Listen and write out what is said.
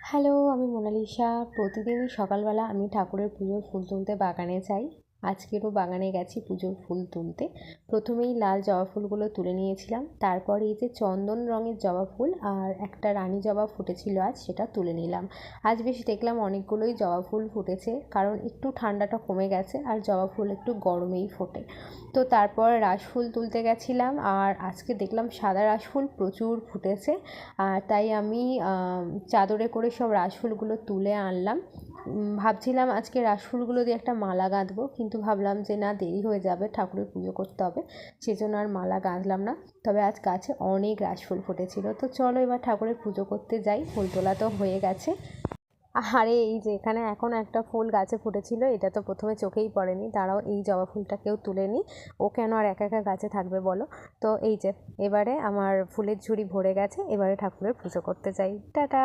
Hello, আমি Mona Lisa. প্রতিদিনই সকালবেলা আমি ঠাকুরের পুজোর ফুল তুলতে বাগানে যাই। আজকেরও বাগানে গেছি পুজোর ফুল তুলতে। প্রথমেই লাল জবা ফুলগুলো তুলে নিয়েছিলাম, তারপর এই যে চন্দন রঙের জবা ফুল আর একটা রানী জবা ফুটেছিল আজ, সেটা তুলে নিলাম। আজ বেশ দেখলাম অনেকগুলোই জবা ফুল ফুটেছে, কারণ একটু ঠান্ডাটা কমে গেছে আর জবা ফুল একটু গরমেই ফোটে। তো তারপর রাশফুল তুলতে গেছিলাম, আর আজকে দেখলাম সাদা রাশফুল প্রচুর ফুটেছে। আর তাই আমি চাদরে করে সব রাশফুলগুলো তুলে আনলাম। ভাবছিলাম আজকে রাশফুলগুলো দিয়ে একটা মালা গাঁথবো, কিন্তু ভাবলাম যে না, দেরি হয়ে যাবে, ঠাকুরের পুজো করতে হবে, সেজন্য আর মালা গাঁথলাম না। তবে আজ গাছে অনেক রাশফুল ফুটেছিল। তো চলো এবার ঠাকুরের পুজো করতে যাই। ফুল তোলা তো হয়ে গেছে। আরে এই যে এখানে এখন একটা ফুল গাছে ফুটেছিল, এটা তো প্রথমে চোখেই পড়েনি। দাঁড়াও, এই জবা ফুলটাকেও তুলে নিই। ও কেন আর একা একা গাছে থাকবে বলো। তো এই যে এবারে আমার ফুলের ঝুড়ি ভরে গেছে, এবারে ঠাকুরের পুজো করতে যাই। টাটা।